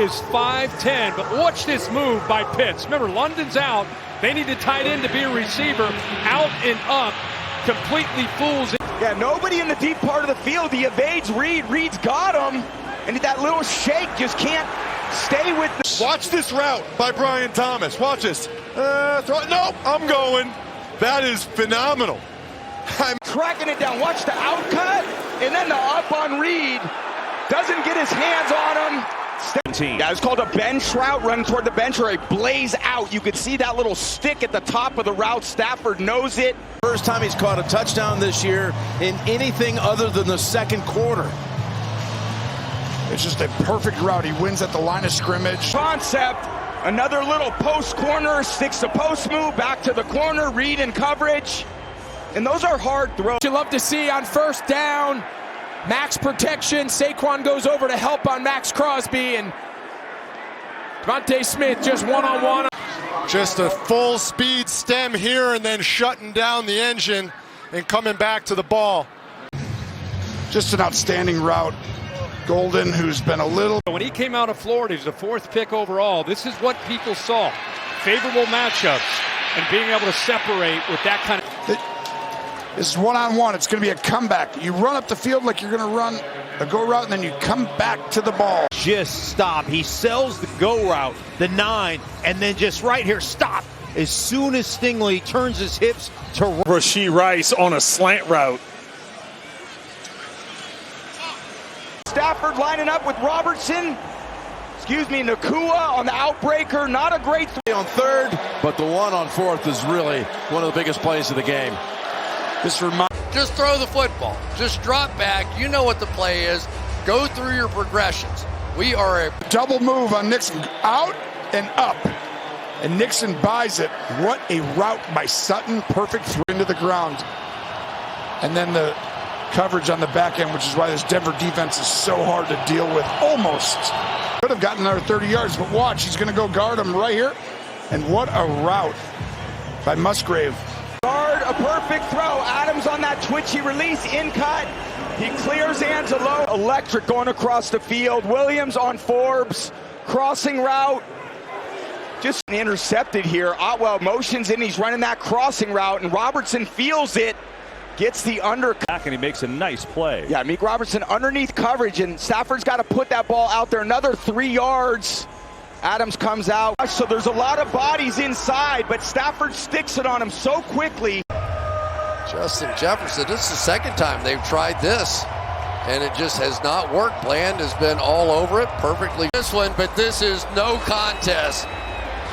Is 5'10", but watch this move by Pitts. Remember, London's out. They need a tight end to be a receiver. Out and up, completely fools it. Yeah, nobody in the deep part of the field. He evades Reed. Reed's got him. And that little shake just can't stay with the... Watch this route by Brian Thomas. Watch this. Nope, I'm going. That is phenomenal. I'm tracking it down. Watch the outcut. And then the up on Reed. Doesn't get his hands on him. Yeah, it's called a bench route, running toward the bench, or a blaze out. You could see that little stick at the top of the route. Stafford knows it. First time he's caught a touchdown this year in anything other than the second quarter. It's just a perfect route. He wins at the line of scrimmage. Concept, another little post corner, sticks the post move, back to the corner, Reed in coverage. And those are hard throws. You love to see on first down. Max protection. Saquon goes over to help on Max Crosby, and Devontae Smith just one-on-one. Just a full speed stem here and then shutting down the engine and coming back to the ball. Just an outstanding route. Golden, who's been a little... When he came out of Florida, he was the 4th pick overall. This is what people saw. Favorable matchups and being able to separate with that kind of... This is one-on-one. It's going to be a comeback. You run up the field like you're going to run a go route, and then you come back to the ball. Just stop. He sells the go route, the 9, and then just right here, stop. As soon as Stingley turns his hips to Rashee Rice on a slant route. Stafford lining up with Robertson. Nakua on the outbreaker. Not a great on third, but the one on fourth is really one of the biggest plays of the game. Just throw the football. Just drop back. You know what the play is. Go through your progressions. We are a double move on Nixon. Out and up. And Nixon buys it. What a route by Sutton. Perfect throw into the ground. And then the coverage on the back end, which is why this Denver defense is so hard to deal with. Almost. Could have gotten another 30 yards, but watch. He's going to go guard him right here. And what a route by Musgrave. Guard, a perfect throw. Adams on that twitchy release, in cut. He clears Angelo. Electric going across the field. Williams on Forbes. Crossing route. Just intercepted here. Otwell motions in. He's running that crossing route, and Robertson feels it. Gets the undercut. And he makes a nice play. Yeah, Meek Robertson underneath coverage, and Stafford's got to put that ball out there. Another 3 yards. Adams comes out. So there's a lot of bodies inside, but Stafford sticks it on him so quickly. Justin Jefferson, this is the second time they've tried this, and it just has not worked. Bland has been all over it perfectly. This one, but this is no contest.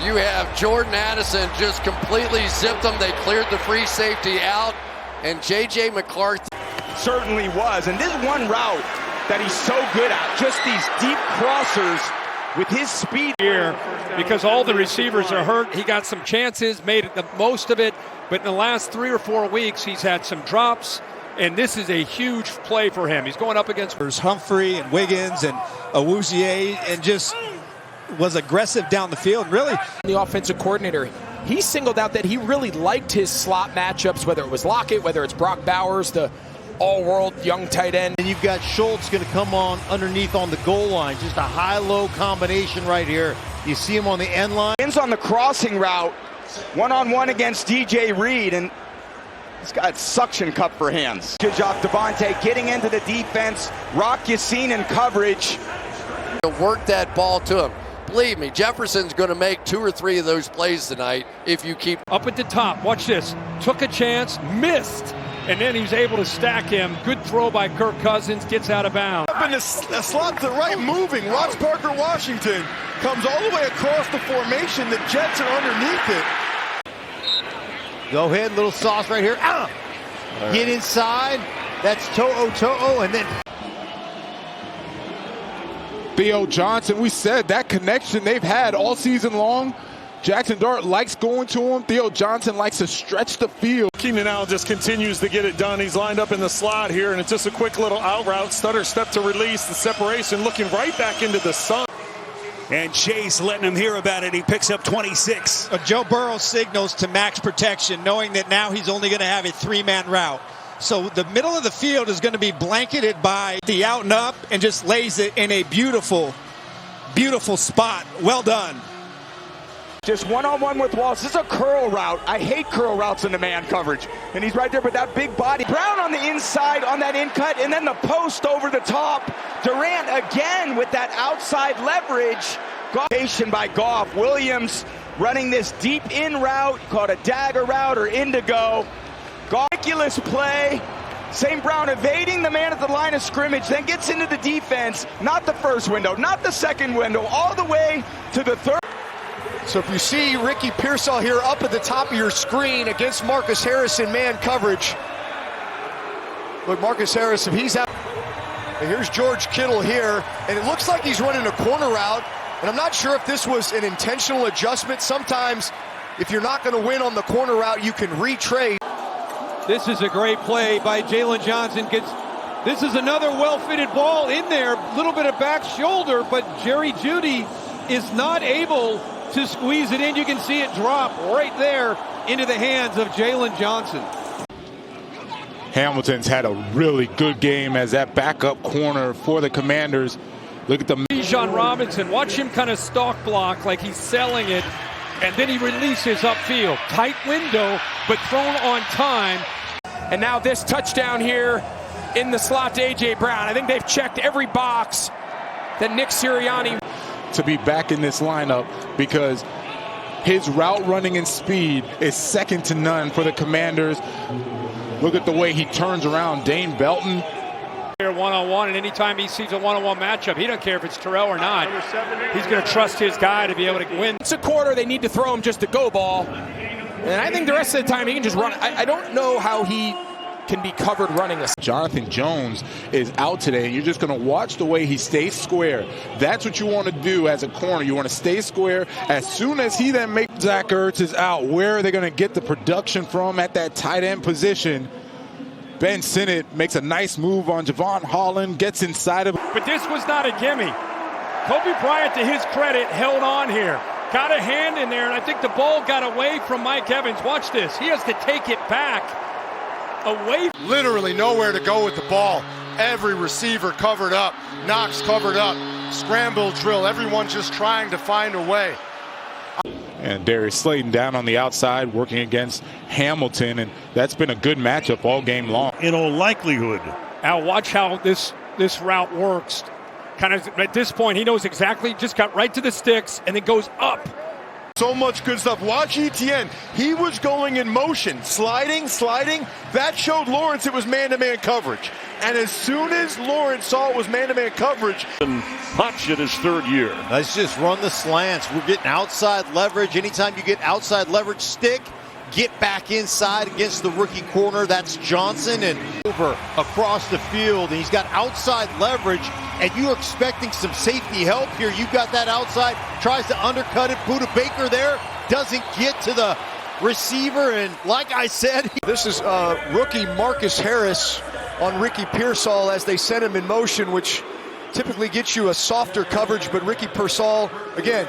You have Jordan Addison just completely zipped them. They cleared the free safety out, and J.J. McCarthy certainly was. And this one route that he's so good at, just these deep crossers with his speed here, because all the receivers are hurt. He got some chances, made the most of it, but in the last 3 or 4 weeks, he's had some drops, and this is a huge play for him. He's going up against Humphrey and Wiggins and Awuzie, and just was aggressive down the field. Really, the offensive coordinator, he singled out that he really liked his slot matchups, whether it was Lockett, whether it's Brock Bowers, the all-world young tight end. And you've got Schultz going to come on underneath on the goal line. Just a high-low combination right here. You see him on the end line. Ends on the crossing route, one-on-one against DJ Reed, and he's got suction cup for hands. Good job, Devontae, getting into the defense. Rock Yassin in coverage. Work that ball to him. Believe me, Jefferson's going to make 2 or 3 of those plays tonight if you keep... Up at the top, watch this. Took a chance, missed. And then he's able to stack him. Good throw by Kirk Cousins, gets out of bounds. Up in the slot to the right, moving. Watch Parker Washington. Comes all the way across the formation. The Jets are underneath it. Go ahead, little sauce right here. Ah! Right. Get inside. That's To'o, and then... Theo Johnson, we said that connection they've had all season long. Jackson Dart likes going to him. Theo Johnson likes to stretch the field. Keenan Allen just continues to get it done. He's lined up in the slot here, and it's just a quick little out route. Stutter step to release the separation, looking right back into the sun. And Chase letting him hear about it. He picks up 26. Joe Burrow signals to max protection, knowing that now he's only going to have a 3-man route. So the middle of the field is going to be blanketed by the out and up, and just lays it in a beautiful Beautiful spot. Well done. Just one-on-one with Walls. This is a curl route. I hate curl routes into man coverage. And he's right there, but that big body. Brown on the inside on that in cut, and then the post over the top. Durant again with that outside leverage. Patient by Goff. Williams running this deep in route, called a dagger route or indigo. Ridiculous play. St. Brown evading the man at the line of scrimmage, then gets into the defense. Not the first window, not the second window, all the way to the third. So if you see Ricky Pearsall here up at the top of your screen against Marcus Harris in man coverage. Look, Marcus Harris, if he's out. And here's George Kittle here, and it looks like he's running a corner route. And I'm not sure if this was an intentional adjustment. Sometimes, if you're not going to win on the corner route, you can retrade. This is a great play by Jalen Johnson. This is another well-fitted ball in there. Little bit of back shoulder, but Jerry Jeudy is not able to squeeze it in. You can see it drop right there into the hands of Jalen Johnson. Hamilton's had a really good game as that backup corner for the Commanders. Look at the Bijan Robinson. Watch him kind of stalk block like he's selling it, and then he releases upfield. Tight window, but thrown on time. And now this touchdown here in the slot to A.J. Brown. I think they've checked every box that Nick Sirianni. To be back in this lineup because his route running and speed is second to none for the Commanders. Look at the way he turns around. Dane Belton. One-on-one, and anytime he sees a one-on-one matchup, he don't care if it's Terrell or not. He's going to trust his guy to be able to win. It's a quarter. They need to throw him just a go ball. And I think the rest of the time he can just run. I don't know how he can be covered running this. Jonathan Jones is out today, and you're just going to watch the way he stays square. That's what you want to do as a corner. You want to stay square. As soon as he then makes Zach Ertz is out, where are they going to get the production from at that tight end position? Ben Sinnott makes a nice move on Javon Holland, gets inside of him. But this was not a gimme. Kobe Bryant, to his credit, held on here. Got a hand in there, and I think the ball got away from Mike Evans. Watch this. He has to take it back away. Literally nowhere to go with the ball. Every receiver covered up. Knox covered up. Scramble drill. Everyone just trying to find a way. And Darius Slayton down on the outside working against Hamilton, and that's been a good matchup all game long. In all likelihood. Now watch how this route works. Kind of at this point, he knows exactly, just got right to the sticks and then goes up. So much good stuff. Watch Etienne. He was going in motion, sliding. That showed Lawrence it was man-to-man coverage. And as soon as Lawrence saw it was man-to-man coverage. And Hutch in his third year. Let's just run the slants. We're getting outside leverage. Anytime you get outside leverage, stick, get back inside against the rookie corner. That's Johnson, and over across the field. And he's got outside leverage, and you're expecting some safety help here. You've got that outside, tries to undercut it. Buda Baker there, doesn't get to the receiver. And like I said, This is rookie Marcus Harris on Ricky Pearsall as they sent him in motion, which typically gets you a softer coverage. But Ricky Pearsall, again,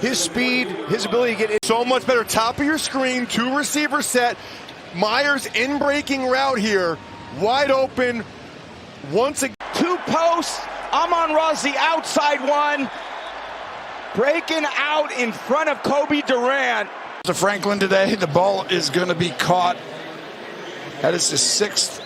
his speed, his ability to get in. So much better. Top of your screen, two receiver set. Myers in breaking route here. Wide open. Once again. Two posts. Amon-Ra's the outside one. Breaking out in front of Kobe Durant. To Franklin today, the ball is going to be caught. That is his sixth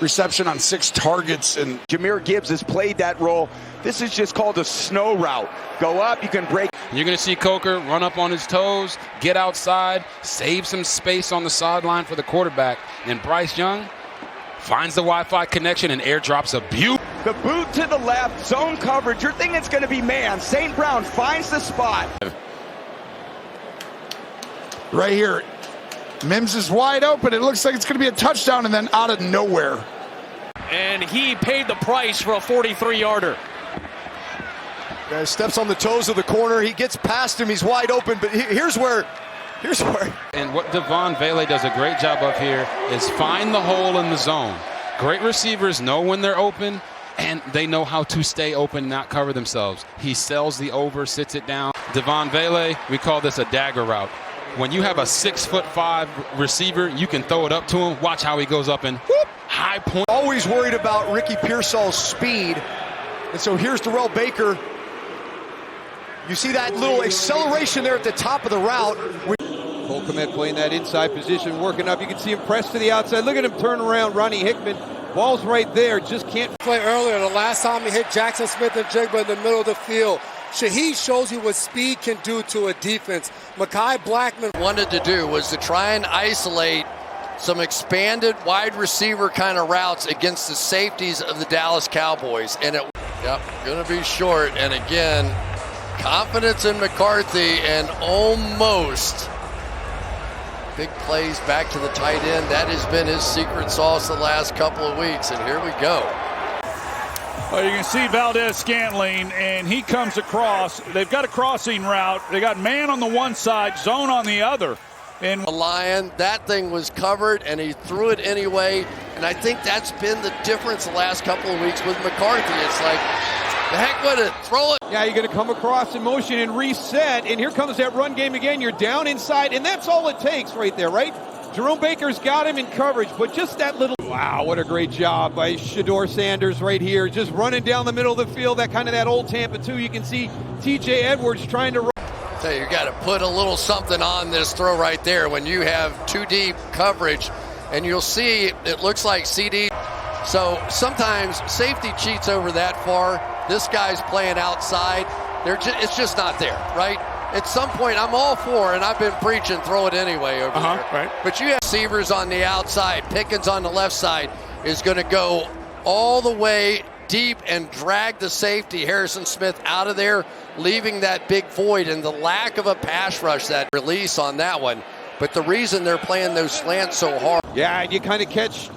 reception on 6 targets. And Jahmyr Gibbs has played that role. This is just called a snow route. Go up, you can break. You're going to see Coker run up on his toes, get outside, save some space on the sideline for the quarterback. And Bryce Young finds the Wi-Fi connection and airdrops a beaut. The boot to the left, zone coverage. You're thinking it's going to be man. St. Brown finds the spot. right here, Mims is wide open. It looks like it's going to be a touchdown, and then out of nowhere. And he paid the price for a 43-yarder. Guy steps on the toes of the corner. He gets past him. He's wide open, but here's where. And what Devon Vele does a great job of here is find the hole in the zone. Great receivers know when they're open, and they know how to stay open, not cover themselves. He sells the over, sits it down. Devon Vele, we call this a dagger route. When you have a 6'5" receiver, you can throw it up to him. Watch how he goes up and whoop, high point. Always worried about Ricky Pearsall's speed. And so here's Darrell Baker. You see that little acceleration there at the top of the route. Cole Kmet playing that inside position, working up. You can see him press to the outside. Look at him turn around. Ronnie Hickman, ball's right there. Just can't play earlier. The last time he hit Jackson Smith and Jigba in the middle of the field. Shaheed shows you what speed can do to a defense. Mekhi Blackman wanted to do was to try and isolate some expanded wide receiver kind of routes against the safeties of the Dallas Cowboys. And it, going to be short. And again, confidence in McCarthy and almost big plays back to the tight end. That has been his secret sauce the last couple of weeks. And here we go. Well, you can see Valdez-Scantling, and he comes across. They've got a crossing route. They got man on the one side, zone on the other. And a Lion, that thing was covered, and he threw it anyway. And I think that's been the difference the last couple of weeks with McCarthy. It's like, the heck with it, throw it. Yeah, you're going to come across in motion and reset, and here comes that run game again. You're down inside, and that's all it takes right there, right? Jerome Baker's got him in coverage, but just that little... Wow, what a great job by Shedeur Sanders right here. Just running down the middle of the field, that old Tampa 2. You can see T.J. Edwards trying to run. Tell you got to put a little something on this throw right there when you have too deep coverage, and you'll see it looks like CD. So sometimes safety cheats over that far. This guy's playing outside. It's just not there, right? At some point, I'm all for, and I've been preaching, throw it anyway over there. Right. But you have receivers on the outside. Pickens on the left side is going to go all the way deep and drag the safety, Harrison Smith, out of there, leaving that big void. And the lack of a pass rush, that release on that one. But the reason they're playing those slants so hard. Yeah, and you kind of catch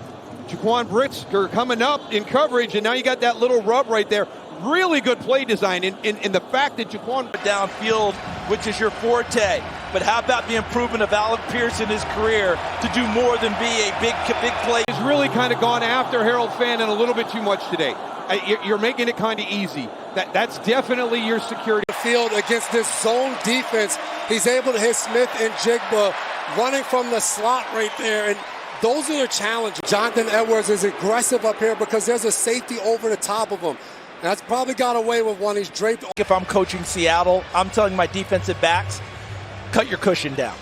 Jaquan Brisker coming up in coverage, and now you got that little rub right there. Really good play design in the fact that Jaquan downfield, which is your forte. But how about the improvement of Alec Pierce in his career to do more than be a big play? He's really kind of gone after Harold Fannin a little bit too much today. You're making it kind of easy. That's definitely your security. Field against this zone defense, he's able to hit Smith and Jigba running from the slot right there. And those are the challenges. Jonathan Edwards is aggressive up here because there's a safety over the top of him. That's probably got away with one. He's draped. If I'm coaching Seattle, I'm telling my defensive backs, cut your cushion down.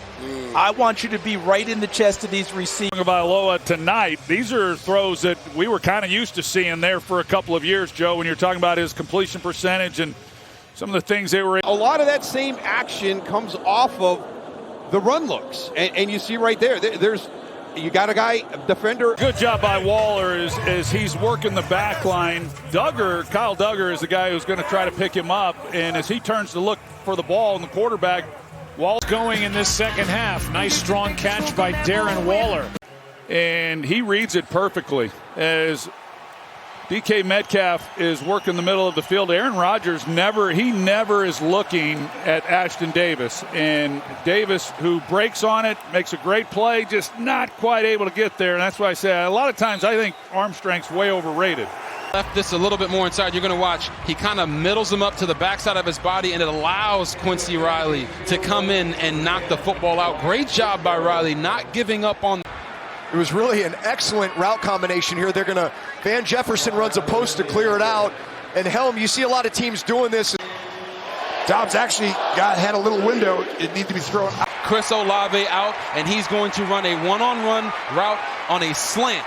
I want you to be right in the chest of these receivers. About Loa tonight, these are throws that we were kind of used to seeing there for a couple of years, Joe, when you're talking about his completion percentage and some of the things they were. A lot of that same action comes off of the run looks. And you see right there, you got a guy, a defender. Good job by Waller as he's working the back line. Kyle Duggar is the guy who's going to try to pick him up. And as he turns to look for the ball and the quarterback, Waller's going in this second half. Nice strong catch by Darren Waller. And he reads it perfectly as DK Metcalf is working the middle of the field. Aaron Rodgers never is looking at Ashton Davis. And Davis, who breaks on it, makes a great play, just not quite able to get there. And that's why I say a lot of times I think arm strength's way overrated. Left this a little bit more inside. You're going to watch. He kind of middles him up to the backside of his body, and it allows Quincy Riley to come in and knock the football out. Great job by Riley, not giving up on. It was really an excellent route combination here. Van Jefferson runs a post to clear it out. And Helm, you see a lot of teams doing this. Dobbs actually had a little window. It needs to be thrown out. Chris Olave out, and he's going to run a one-on-one route on a slant.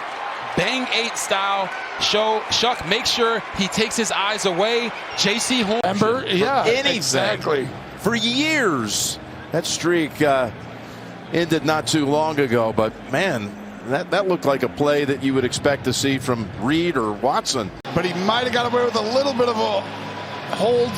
Bang 8 style. Shuck, make sure he takes his eyes away. J.C. Horn. Remember? Yeah, anything. Exactly. For years, that streak ended not too long ago. But, man, that looked like a play that you would expect to see from Reed or Watson. But he might have got away with a little bit of a hold.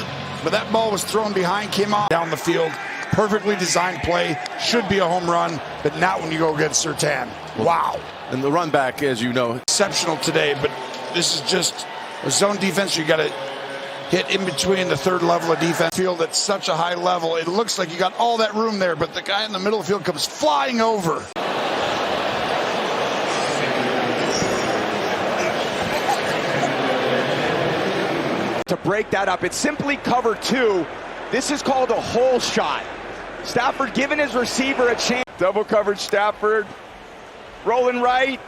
But that ball was thrown behind, came out down the field. Perfectly designed play. Should be a home run, but not when you go against Surtain. Wow. And the run back, as you know, exceptional today, but this is just a zone defense. You got to hit in between the third level of defense. Field at such a high level. It looks like you got all that room there, but the guy in the middle of the field comes flying over. To break that up, it's simply cover 2. This is called a hole shot. Stafford giving his receiver a chance. Double coverage Stafford. Rolling right.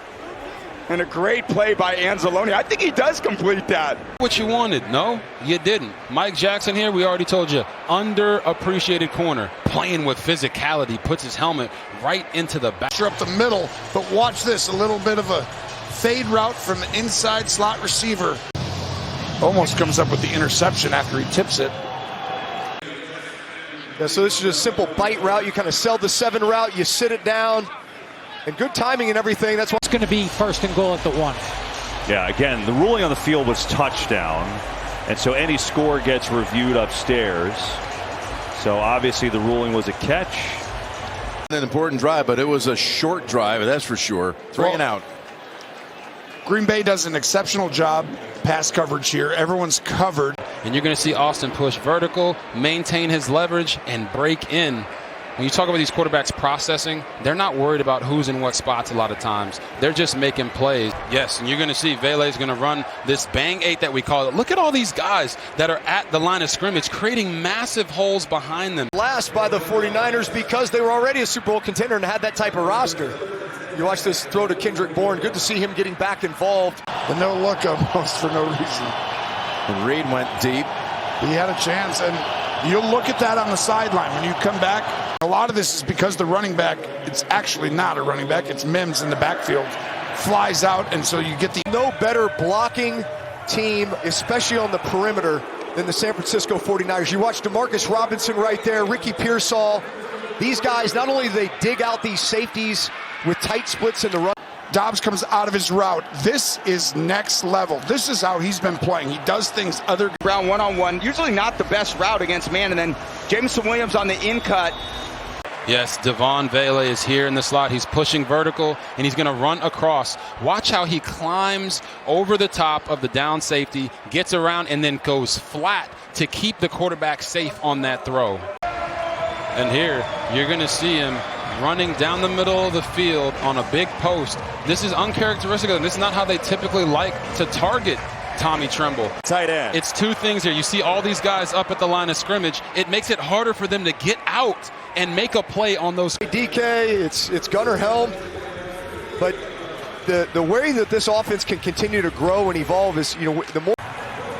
And a great play by Anzalone. I think he does complete that. What you wanted? No, you didn't. Mike Jackson here, we already told you, underappreciated corner, playing with physicality, puts his helmet right into the back. Up the middle, but watch this, a little bit of a fade route from the inside slot receiver. Almost comes up with the interception after he tips it. Yeah, so this is a simple bite route. You kind of sell the 7 route, you sit it down, and good timing and everything. That's what's going to be 1st and goal at the 1. Yeah, again, the ruling on the field was touchdown, and so any score gets reviewed upstairs. So obviously the ruling was a catch. An important drive, but it was a short drive, that's for sure. 3 and out. Green Bay does an exceptional job pass coverage here. Everyone's covered. And you're going to see Austin push vertical, maintain his leverage, and break in. When you talk about these quarterbacks processing, they're not worried about who's in what spots a lot of times. They're just making plays. Yes, and you're going to see Vele's going to run this bang 8 that we call it. Look at all these guys that are at the line of scrimmage, creating massive holes behind them. Last by the 49ers because they were already a Super Bowl contender and had that type of roster. You watch this throw to Kendrick Bourne. Good to see him getting back involved. The no look almost for no reason. And Reed went deep. He had a chance, and you'll look at that on the sideline when you come back. A lot of this is because the running back, it's actually not a running back, it's Mims in the backfield, flies out, and so you get the... No better blocking team, especially on the perimeter, than the San Francisco 49ers. You watch DeMarcus Robinson right there, Ricky Pearsall. These guys, not only do they dig out these safeties with tight splits in the run. Dobbs comes out of his route. This is next level. This is how he's been playing. He does things other... Brown one-on-one, usually not the best route against man, and then Jameson Williams on the in-cut. Yes, Devon Vele is here in the slot. He's pushing vertical, and he's going to run across. Watch how he climbs over the top of the down safety, gets around, and then goes flat to keep the quarterback safe on that throw. And here, you're going to see him running down the middle of the field on a big post. This is uncharacteristic of them. This is not how they typically like to target Tommy Tremble. Tight end. It's 2 things here. You see all these guys up at the line of scrimmage. It makes it harder for them to get out and make a play on those. DK, it's Gunnar Helm. But the way that this offense can continue to grow and evolve is, the more.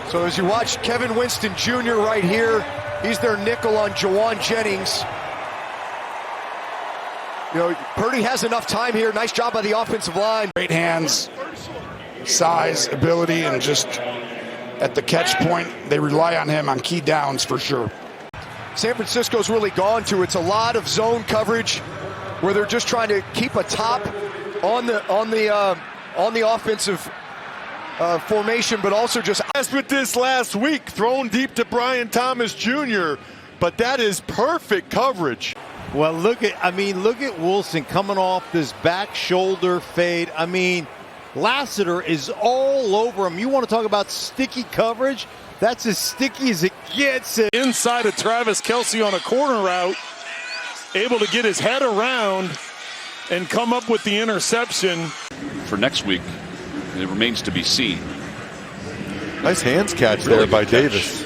So as you watch Kevin Winston Jr. right here, he's their nickel on Jawan Jennings. Purdy has enough time here. Nice job by the offensive line. Great hands, size, ability, and just at the catch point, they rely on him on key downs for sure. San Francisco's really gone to. It's a lot of zone coverage where they're just trying to keep a top on the offensive formation, but also just. With this last week, thrown deep to Brian Thomas Jr., but that is perfect coverage. Well, look at Wilson coming off this back shoulder fade. I mean, Lassiter is all over him. You want to talk about sticky coverage? That's as sticky as it gets. Inside of Travis Kelce on a corner route, able to get his head around and come up with the interception. For next week, it remains to be seen. Nice hands catch there by Davis.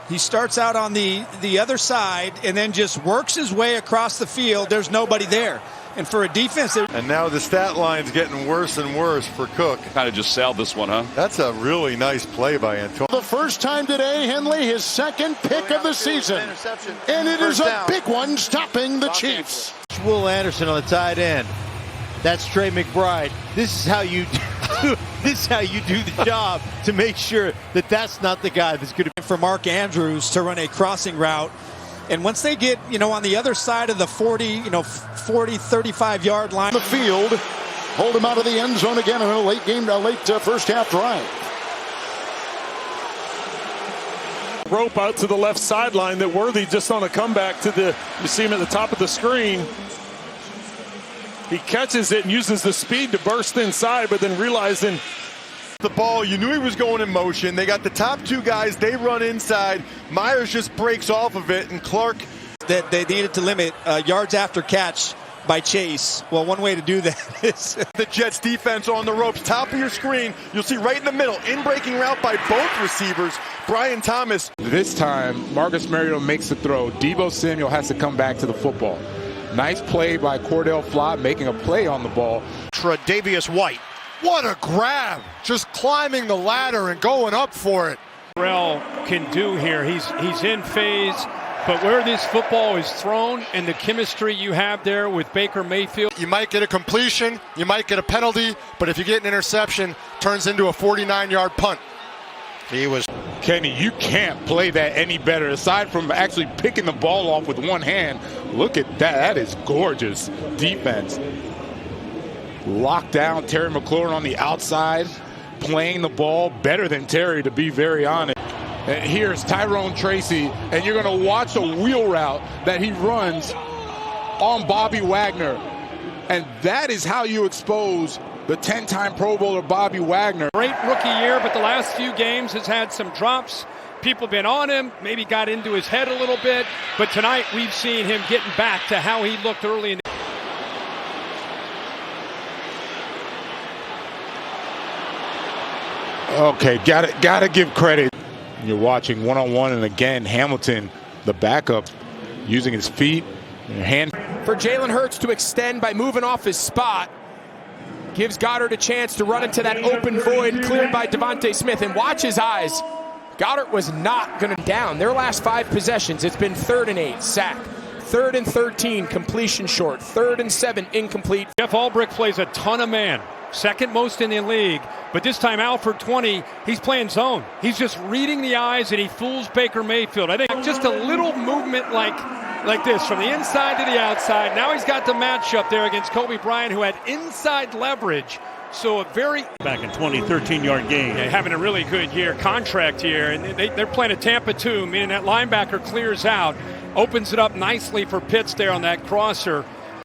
He starts out on the other side and then just works his way across the field. There's nobody there. And for a defense... And now the stat line's getting worse and worse for Cook. Kind of just sailed this one, huh? That's a really nice play by Antonio. The first time today, Henley, his 2nd pick of the season. And it is a big one, stopping the Chiefs. Will Anderson on the tight end. That's Trey McBride. This is how you do the job to make sure that that's not the guy that's going to... For Mark Andrews to run a crossing route. And once they get, on the other side of the 40, 35-yard line. The field, hold him out of the end zone again in a late first half drive. Rope out to the left sideline that Worthy just on a comeback to you see him at the top of the screen. He catches it and uses the speed to burst inside, but then realizing the ball, you knew he was going in motion. They got the top 2 guys. They run inside. Myers just breaks off of it, and Clark. That they needed to limit yards after catch by Chase. Well, one way to do that is the Jets defense on the ropes. Top of your screen, you'll see right in the middle, in-breaking route by both receivers. Brian Thomas. This time, Marcus Mariota makes the throw. Deebo Samuel has to come back to the football. Nice play by Cordell Flott, making a play on the ball. Tre'Davious White. What a grab! Just climbing the ladder and going up for it. Terrell can do here. He's in phase, but where this football is thrown and the chemistry you have there with Baker Mayfield. You might get a completion, you might get a penalty, but if you get an interception, turns into a 49-yard punt. He was. Kenny, you can't play that any better. Aside from actually picking the ball off with one hand, look at that. That is gorgeous defense. Locked down Terry McLaurin on the outside, playing the ball better than Terry, to be very honest. And here's Tyrone Tracy, and you're going to watch a wheel route that he runs on Bobby Wagner. And that is how you expose the 10-time Pro Bowler Bobby Wagner. Great rookie year, but the last few games has had some drops. People have been on him, maybe got into his head a little bit. But tonight we've seen him getting back to how he looked early in the Okay, gotta give credit. You're watching one-on-one, and again, Hamilton, the backup, using his feet and hand. For Jalen Hurts to extend by moving off his spot. Gives Goddard a chance to run into that open void cleared by Devontae Smith. And watch his eyes. Goddard was not going to down. Their last 5 possessions, it's been 3rd and 8, sack. 3rd and 13, completion short. 3rd and 7, incomplete. Jeff Albrecht plays a ton of man. Second most in the league. But this time out for 20, he's playing zone. He's just reading the eyes, and he fools Baker Mayfield. I think just a little movement like this from the inside to the outside. Now he's got the matchup there against Kobe Bryant, who had inside leverage. So a very back in 13-yard game. Yeah, having a really good year, contract year, and they're playing a Tampa 2, meaning that linebacker clears out, opens it up nicely for Pitts there on that crosser.